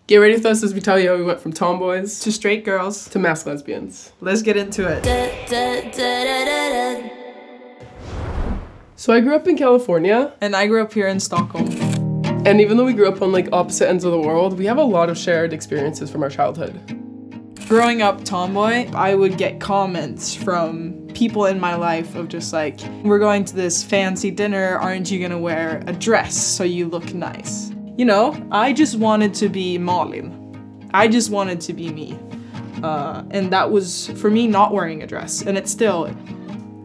Get ready with us as we tell you how we went from tomboys to straight girls to masked lesbians. Let's get into it. So I grew up in California. And I grew up here in Stockholm. And even though we grew up on like opposite ends of the world, we have a lot of shared experiences from our childhood. Growing up tomboy, I would get comments from people in my life of just like, we're going to this fancy dinner, aren't you gonna wear a dress so you look nice? You know, I just wanted to be Malin. I just wanted to be me. And that was, for me, not wearing a dress. And it still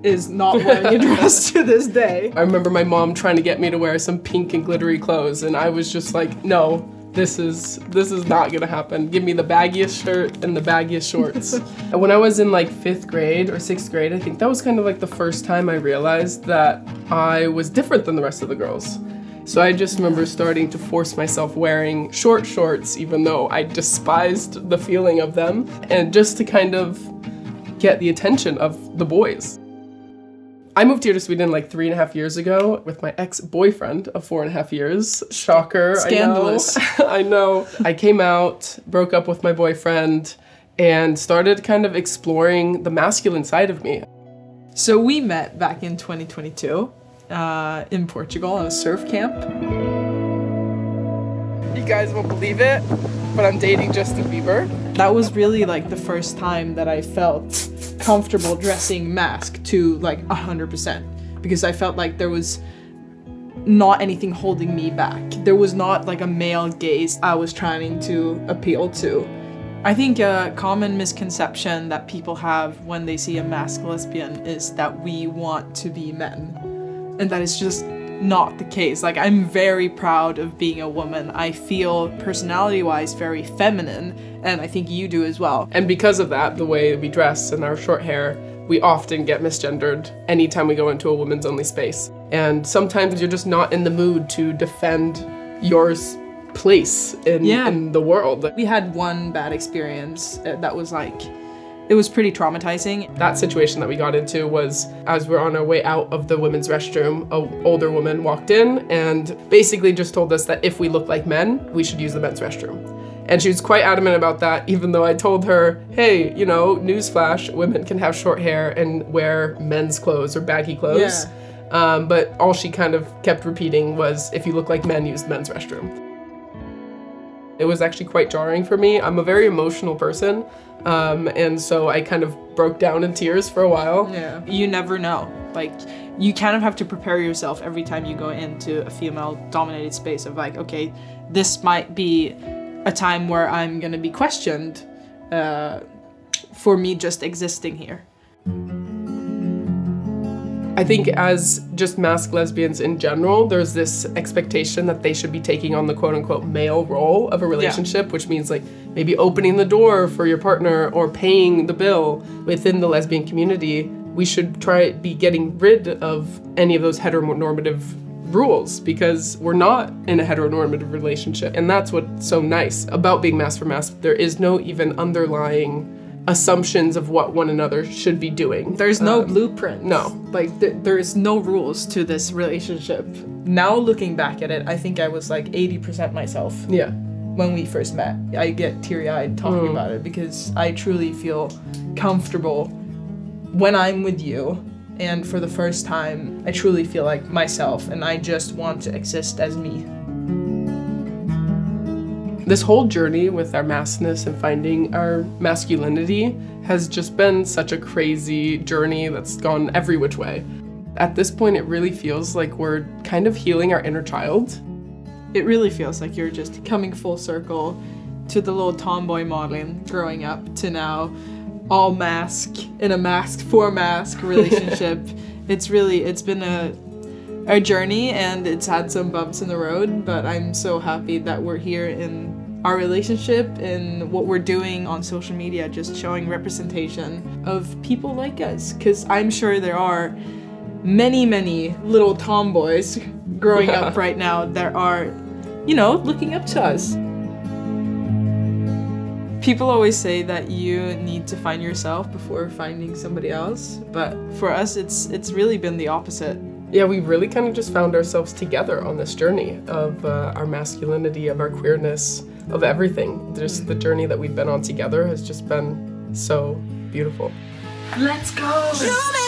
is not wearing a dress to this day. I remember my mom trying to get me to wear some pink and glittery clothes, and I was just like, no, this is not gonna happen. Give me the baggiest shirt and the baggiest shorts. And when I was in like 5th grade or 6th grade, I think that was kind of like the first time I realized that I was different than the rest of the girls. So I just remember starting to force myself wearing short shorts, even though I despised the feeling of them, and just to kind of get the attention of the boys. I moved here to Sweden like 3.5 years ago with my ex-boyfriend of 4.5 years. Shocker, scandalous. I know. I came out, broke up with my boyfriend, and started kind of exploring the masculine side of me. So we met back in 2022 in Portugal at a surf camp. You guys won't believe it, but I'm dating Justin Bieber. That was really like the first time that I felt comfortable dressing masked to like 100%, because I felt like there was not anything holding me back. There was not like a male gaze I was trying to appeal to. I think a common misconception that people have when they see a masked lesbian is that we want to be men, and that is just not the case. Like, I'm very proud of being a woman. I feel personality-wise very feminine, and I think you do as well. And because of that, the way we dress and our short hair, we often get misgendered anytime we go into a women's only space. And sometimes you're just not in the mood to defend your place in the world. We had one bad experience that was like, it was pretty traumatizing. That situation that we got into was, as we're on our way out of the women's restroom, an older woman walked in and basically just told us that if we look like men, we should use the men's restroom. And she was quite adamant about that, even though I told her, hey, you know, newsflash, women can have short hair and wear men's clothes or baggy clothes. Yeah. But all she kind of kept repeating was, if you look like men, use the men's restroom. It was actually quite jarring for me. I'm a very emotional person, and so I kind of broke down in tears for a while. Yeah. You never know. Like, you kind of have to prepare yourself every time you go into a female-dominated space of like, okay, this might be a time where I'm gonna be questioned for me just existing here. I think as just masked lesbians in general, there's this expectation that they should be taking on the quote-unquote male role of a relationship, which means like maybe opening the door for your partner or paying the bill. Within the lesbian community, we should try to be getting rid of any of those heteronormative rules, because we're not in a heteronormative relationship. And that's what's so nice about being masked for masked. There is no even underlying assumptions of what one another should be doing. There's no blueprint. No. Like, there's no rules to this relationship. Now looking back at it, I think I was like 80% myself. Yeah. When we first met. I get teary-eyed talking about it, because I truly feel comfortable when I'm with you, and for the first time, I truly feel like myself, and I just want to exist as me. This whole journey with our maskedness and finding our masculinity has just been such a crazy journey that's gone every which way. At this point, it really feels like we're kind of healing our inner child. It really feels like you're just coming full circle to the little tomboy Malin growing up to now all mask in a mask for mask relationship. It's been a journey, and it's had some bumps in the road, but I'm so happy that we're here in our relationship and what we're doing on social media, just showing representation of people like us, because I'm sure there are many, many little tomboys growing up right now that are, you know, looking up to us. People always say that you need to find yourself before finding somebody else, but for us, it's really been the opposite. Yeah, we really kind of just found ourselves together on this journey of our masculinity, of our queerness, of everything. Just the journey that we've been on together has just been so beautiful. Let's go!